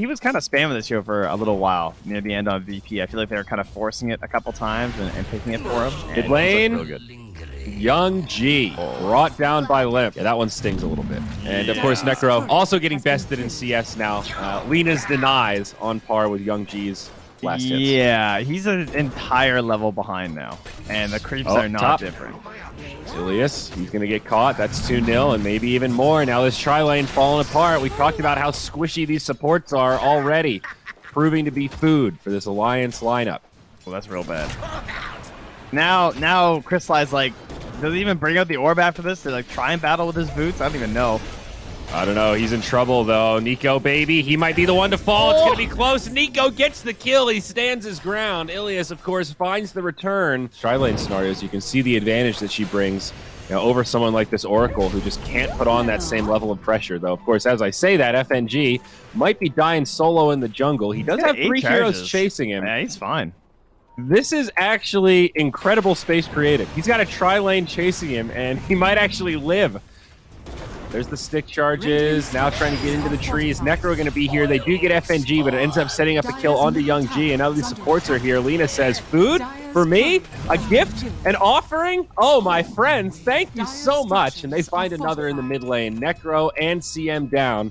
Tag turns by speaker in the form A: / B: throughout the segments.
A: He was kind of spamming this here for a little while near the end on VP. I feel like they were kind of forcing it a couple times and picking it for him.
B: Mid lane, Young G brought down by Limp. Yeah, that one stings a little bit. And of course, Necro also getting bested in CS now. Lena's denies on par with Young G's last hits.
A: Yeah, he's an entire level behind now. And the creeps are not different.
B: Ilias, he's going to get caught. That's 2-0 and maybe even more. Now this tri-lane falling apart. We talked about how squishy these supports are already, proving to be food for this Alliance lineup.
A: Well, that's real bad. Now Crystallize, like, does he even bring out the orb after this to, like, try and battle with his boots? I don't even know.
B: I don't know. He's in trouble, though. Nico, baby, he might be the one to fall. It's going to be close. Nico gets the kill. He stands his ground. Ilias, of course, finds the return. Tri-lane scenarios, you can see the advantage that she brings, you know, over someone like this Oracle who just can't put on that same level of pressure, though. Of course, as I say that, FNG might be dying solo in the jungle. He does have 3 heroes chasing him.
A: Yeah, he's fine.
B: This is actually incredible space creative. He's got a tri-lane chasing him, and he might actually live. There's the stick charges, now trying to get into the trees. Necro going to be here. They do get FNG, but it ends up setting up a kill onto Young G, and now these supports are here. Lena says, food for me? A gift? An offering? Oh, my friends, thank you so much. And they find another in the mid lane. Necro and CM down.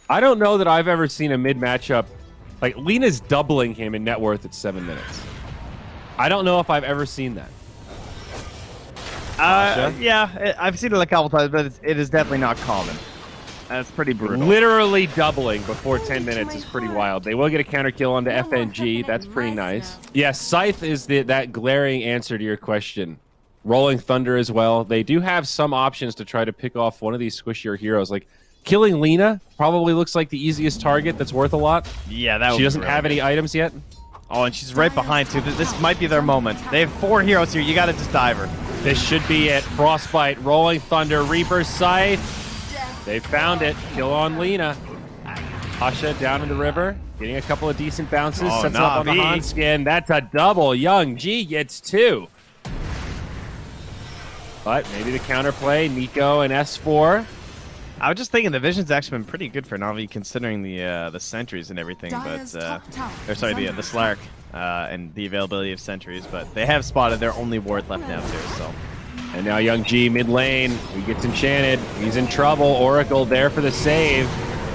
B: I don't know that I've ever seen a mid matchup. Like, Lena's doubling him in net worth at 7 minutes. I don't know if I've ever seen that.
A: Yeah, I've seen it a couple times, but it is definitely not common. That's pretty brutal.
B: Literally doubling before 10 minutes is pretty wild. They will get a counter kill onto FNG. That's pretty nice. Yeah, Scythe is that glaring answer to your question. Rolling Thunder as well. They do have some options to try to pick off one of these squishier heroes. Like, killing Lena probably looks like the easiest target that's worth a lot.
A: Yeah, that would
B: She doesn't
A: really
B: have any items yet.
A: Oh, and she's right behind, too. This might be their moment. They have 4 heroes here. You got to just dive her.
B: This should be it. Frostbite, Rolling Thunder, Reaper, Scythe. They found it. Kill on Lena. Asha down in the river. Getting a couple of decent bounces. Sets up on the Hanskin. That's a double. Young G gets 2. But maybe the counterplay. Nico and S4.
A: I was just thinking the vision's actually been pretty good for Navi considering the sentries and everything, but or sorry, the Slark and the availability of sentries, but they have spotted their only ward left now too. So,
B: and now Young G mid lane, he gets enchanted, he's in trouble. Oracle there for the save.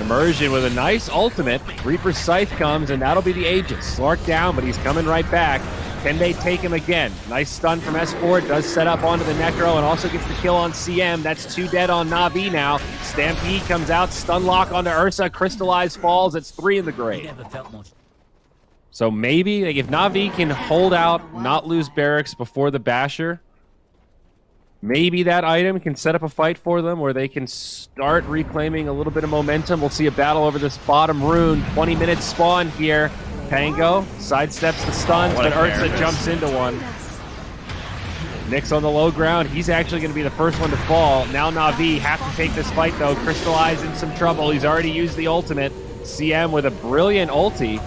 B: Immersion with a nice ultimate. Reaper Scythe comes, and that'll be the Aegis. Slark down, but he's coming right back. Can they take him again? Nice stun from S4. Does set up onto the Necro and also gets the kill on CM. That's 2 dead on Navi now. Stampede comes out. Stun lock onto Ursa. Crystallize falls. It's 3 in the grave. So maybe like, if Navi can hold out, not lose barracks before the Basher, maybe that item can set up a fight for them where they can start reclaiming a little bit of momentum. We'll see a battle over this bottom rune. 20 minutes spawn here. Pango sidesteps the stuns, but Ursa jumps into one. Nyx on the low ground. He's actually going to be the first one to fall. Now Navi have to take this fight, though. Crystallize in some trouble. He's already used the ultimate. CM with a brilliant ulti.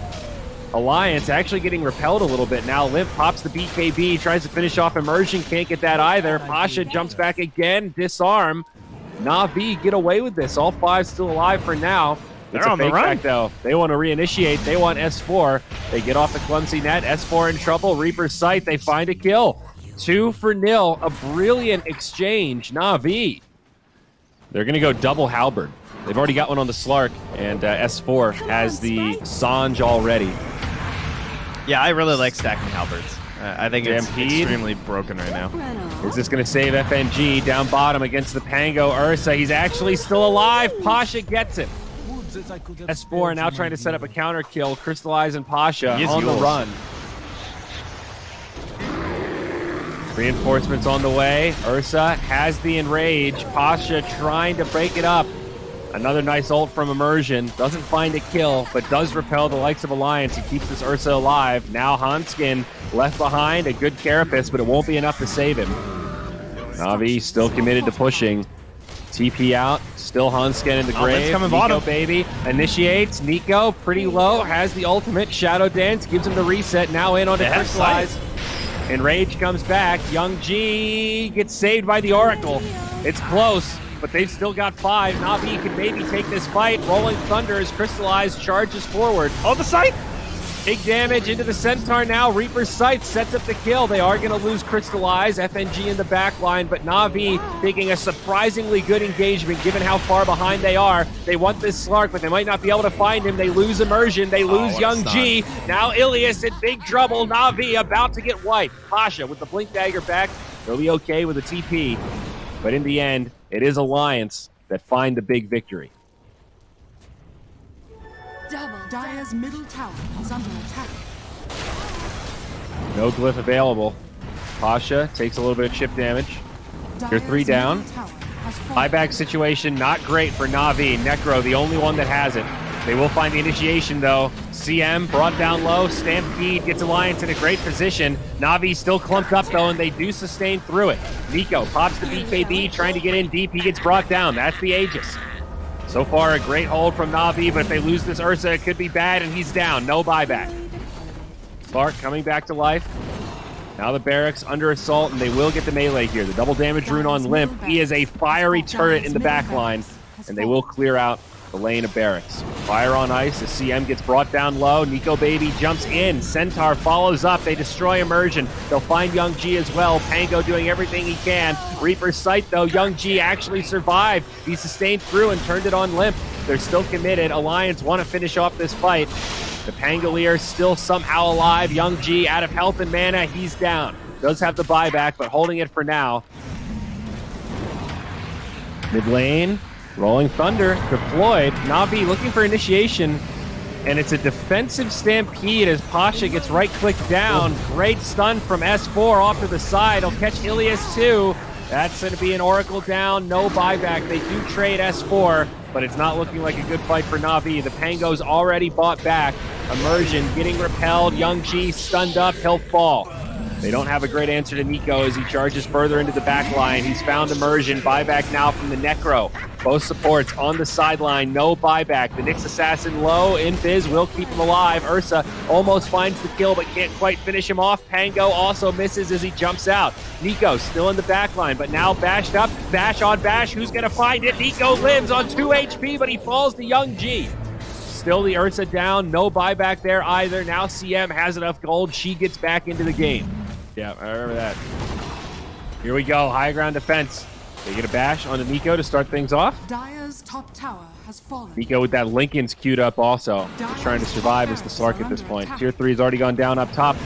B: Alliance actually getting repelled a little bit now. Limp pops the BKB, tries to finish off Immersion. Can't get that either. Pasha jumps back again. Disarm. Navi get away with this. All 5 still alive for now. It's a fake back, though. They want to reinitiate. They want S4. They get off the clumsy net. S4 in trouble. Reaper's sight. They find a kill. 2-0. A brilliant exchange. Navi. They're going to go double halberd. They've already got one on the Slark, and S4 has the Sange already.
A: Yeah, I really like stacking halberds. I think it's extremely broken right now.
B: Is this going to save FNG down bottom against the Pango Ursa? He's actually still alive. Pasha gets it. S4 now trying to set up a counter kill. Crystallize and Pasha on the run. Reinforcements on the way. Ursa has the enrage. Pasha trying to break it up. Another nice ult from Immersion. Doesn't find a kill, but does repel the likes of Alliance. He keeps this Ursa alive. Now Hanskin left behind. A good carapace, but it won't be enough to save him. Navi still committed to pushing. TP out. Still Hanskin in the grave.
A: Coming
B: Nico,
A: bottom.
B: baby. Initiates. Nico, pretty low. Has the ultimate. Shadow Dance. Gives him the reset. Now in onto Crystallize. Enrage comes back. Young G gets saved by the Oracle. It's close. but they've still got 5. Navi can maybe take this fight. Rolling Thunder as Crystallize charges forward.
A: Oh, the sight!
B: Big damage into the Centaur now. Reaper's Sight sets up the kill. They are going to lose Crystallize. FNG in the back line, but Navi taking a surprisingly good engagement given how far behind they are. They want this Slark, but they might not be able to find him. They lose Immersion. They lose Young G. Now Ilias in big trouble. Navi about to get wiped. Pasha with the Blink Dagger back. They'll be okay with a TP. But in the end, it is Alliance that find the big victory.
C: Dire's middle tower is under attack.
B: No glyph available. Pasha takes a little bit of chip damage. They're 3 down. Buyback situation not great for Navi. Necro, the only one that has it. They will find the initiation though. CM brought down low. Stampede gets Alliance in a great position. Navi still clumped up though, and they do sustain through it. Nico pops the BKB, trying to get in deep. He gets brought down. That's the Aegis. So far, a great hold from Navi, but if they lose this Ursa, it could be bad, and he's down. No buyback. Slark coming back to life. Now the barracks under assault, and they will get the melee here. The double damage rune on Limp. He is a fiery turret in the back line, and they will clear out the lane of barracks. Fire on ice as CM gets brought down low. Nico Baby jumps in. Centaur follows up. They destroy Immersion. They'll find Young G as well. Pango doing everything he can. Reaper's Sight, though. Young G actually survived. He sustained through and turned it on Limp. They're still committed. Alliance want to finish off this fight. The Pangolier still somehow alive. Young G out of health and mana. He's down. Does have the buyback, but holding it for now. Mid lane. Rolling Thunder deployed. Navi looking for initiation, and it's a defensive stampede as Pasha gets right-clicked down. Great stun from S4 off to the side. He'll catch Ilias too. That's going to be an Oracle down. No buyback. They do trade S4, but it's not looking like a good fight for Navi. The Pango's already bought back. Immersion getting repelled. Young G stunned up. He'll fall. They don't have a great answer to Nico as he charges further into the back line. He's found Immersion. Buyback now from the Necro. Both supports on the sideline. No buyback. The Nyx Assassin low. Invis will keep him alive. Ursa almost finds the kill but can't quite finish him off. Pango also misses as he jumps out. Nico still in the back line, but now bashed up. Bash on Bash. Who's going to find it? Nico lives on 2 HP, but he falls to Young G. Still the Ursa down. No buyback there either. Now CM has enough gold. She gets back into the game. Yeah, I remember that. Here we go. High ground defense. They get a bash onto Nico to start things off.
C: Dire's top tower has fallen.
B: Nico with that Lincoln's queued up also. He's trying to survive as the Slark at this point. Tier 3 has already gone down up top.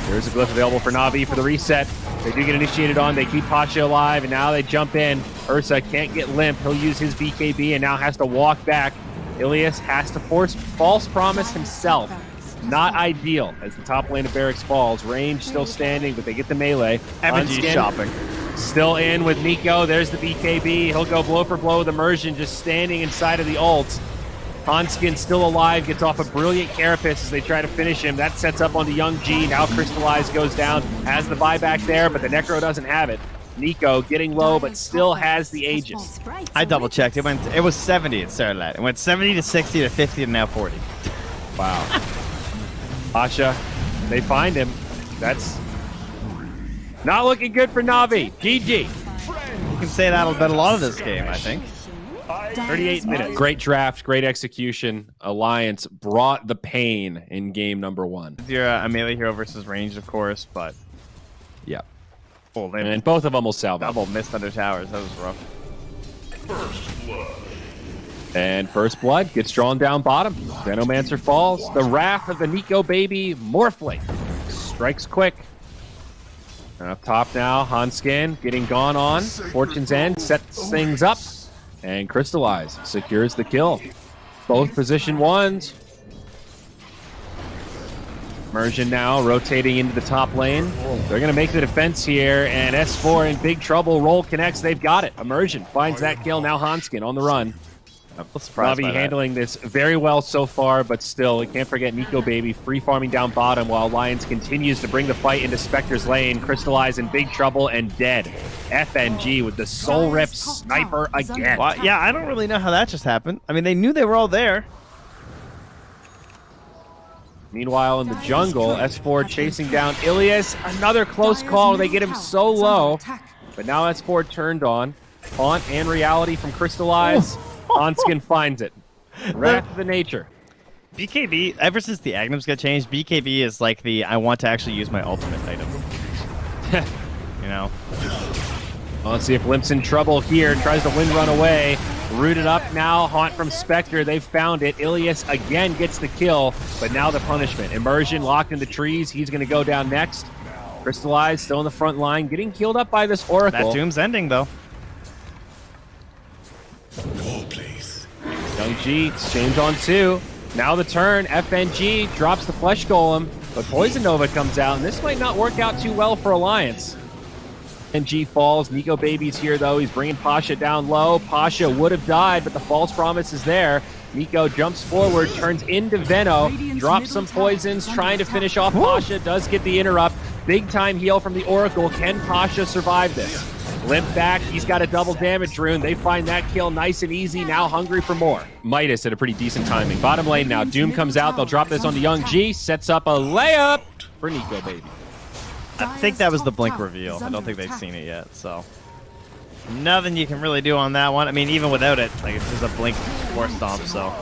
B: There's a glyph available for Navi for the reset. They do get initiated on. They keep Pasha alive, and now they jump in. Ursa can't get Limp. He'll use his BKB and now has to walk back. Ilias has to force false promise himself. Not ideal as the top lane of barracks falls. Range still standing, but they get the melee.
A: FNG shopping.
B: Still in with Nico. There's the BKB. He'll go blow for blow with Immersion, just standing inside of the ult. Hanskin still alive, gets off a brilliant carapace as they try to finish him. That sets up onto Young G. Now Crystallize goes down, has the buyback there, but the Necro doesn't have it. Nico getting low, but still has the Aegis.
A: I double checked. It was 70 at Starlight. It went 70 to 60 to 50 and now 40.
B: Wow. Pasha, they find him. That's not looking good for Navi. GG.
A: You can say that'll bet a lot of this game, I think.
B: 38 minutes. Great draft, great execution. Alliance brought the pain in game number 1.
A: You're a melee hero versus ranged, of course, but
B: yeah.
A: Oh,
B: and both of them will salvage.
A: Double missed under towers. That was rough.
D: First blood.
B: And First Blood gets drawn down bottom. Venomancer falls. The Wrath of the Nico Baby Morphling strikes quick. And up top now, Hanskin getting gone on. Fortune's End sets things up. And Crystallize secures the kill. Both position 1s. Immersion now rotating into the top lane. They're going to make the defense here, and S4 in big trouble. Roll connects. They've got it. Immersion finds that kill. Now Hanskin on the run. Navi handling this very well so far, but still, we can't forget Nico Baby free farming down bottom while Alliance continues to bring the fight into Spectre's lane. Crystallize in big trouble and dead. FNG with the Soul Rip Sniper again.
A: Well, yeah, I don't really know how that just happened. I mean, they knew they were all there.
B: Meanwhile, in the jungle, S4 chasing down Ilias. Another close call. They get him so low, but now S4 turned on. Haunt and Reality from Crystallize. Hanskin finds it. Wrath of the Nature.
A: BKB, ever since the Agnums got changed, BKB is like the I want to actually use my ultimate item. You know?
B: Well, let's see if Limp's in trouble here. Tries to wind run away. Rooted up now. Haunt from Spectre. They've found it. Ilias again gets the kill, but now the punishment. Immersion locked in the trees. He's going to go down next. Crystallize still in the front line. Getting killed up by this Oracle.
A: That Doom's ending, though.
B: Young G, exchange on 2. Now the turn. FNG drops the Flesh Golem, but Poison Nova comes out, and this might not work out too well for Alliance. FNG falls. Nico Baby's here, though. He's bringing Pasha down low. Pasha would have died, but the false promise is there. Nico jumps forward, turns into Veno, drops some poisons, trying to finish off Pasha, does get the interrupt. Big time heal from the Oracle. Can Pasha survive this? Limp back, he's got a double damage rune. They find that kill nice and easy, now hungry for more. Midas at a pretty decent timing. Bottom lane now, Doom comes out, they'll drop this on the Young G, sets up a layup for Nico Baby.
A: I think that was the blink reveal. I don't think they've seen it yet, so. Nothing you can really do on that one. I mean, even without it, like it's just a blink war stomp, so.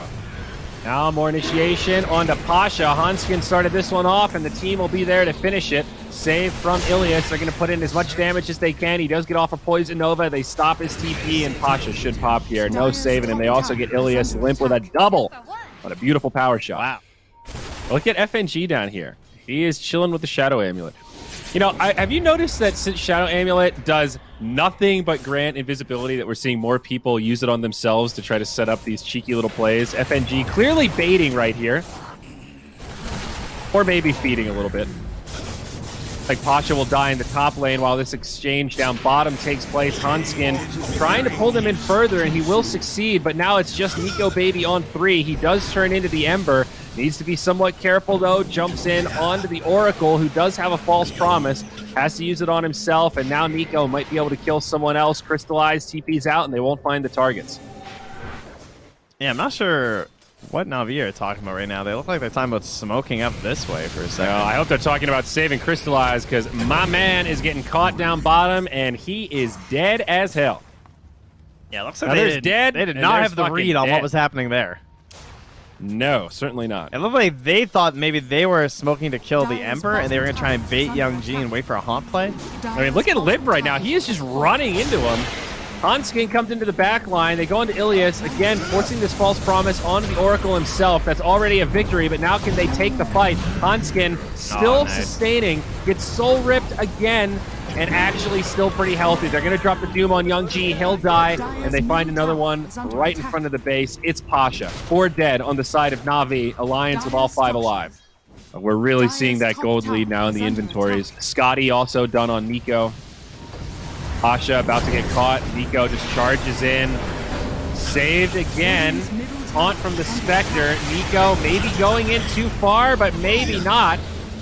B: Now more initiation onto Pasha. Hanskin started this one off, and the team will be there to finish it. Save from Ilias. They're going to put in as much damage as they can. He does get off a Poison Nova. They stop his TP, and Pasha should pop here. No saving him. They also get Ilias Limp with a double. What a beautiful power shot.
A: Wow.
B: Look at FNG down here. He is chilling with the Shadow Amulet. You know, have you noticed that since Shadow Amulet does nothing but grant invisibility, that we're seeing more people use it on themselves to try to set up these cheeky little plays? FNG clearly baiting right here. Or maybe feeding a little bit. Like Pasha will die in the top lane while this exchange down bottom takes place. Hanskin trying to pull them in further, and he will succeed, but now it's just Nico Baby on 3. He does turn into the Ember. Needs to be somewhat careful, though. Jumps in onto the Oracle, who does have a false promise. Has to use it on himself, and now Nico might be able to kill someone else. Crystallize, TP's out, and they won't find the targets.
A: Yeah, I'm not sure what Navi are talking about right now. They look like they're talking about smoking up this way for a second.
B: I hope they're talking about saving Crystallize, because my man is getting caught down bottom, and he is dead as hell.
A: Yeah, it looks like they did not have the read on what was happening there.
B: No, certainly not.
A: It looked like they thought maybe they were smoking to kill the Ember, and they were going to try and bait Young G and wait for a haunt play.
B: I mean, look at Limp right now. He is just running into him. Hanskin comes into the back line. They go into Ilias, again, forcing this false promise onto the Oracle himself. That's already a victory, but now can they take the fight? Hanskin still sustaining, gets soul ripped again, and actually still pretty healthy. They're going to drop the Doom on Young G. He'll die, and they find another one right in front of the base. It's Pasha. 4 dead on the side of Navi. Alliance with all 5 alive. We're really seeing that gold lead now in the inventories. Scotty also done on Nico. Pasha about to get caught. Nico just charges in. Saved again. Taunt from the Spectre. Nico maybe going in too far, but maybe not.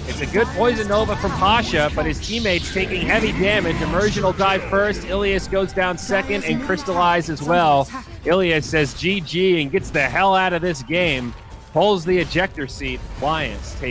B: It's a good Poison Nova from Pasha, but his teammates taking heavy damage. Immersion will die first. Ilias goes down second, and Crystallize as well. Ilias says GG and gets the hell out of this game. Pulls the ejector seat. Alliance take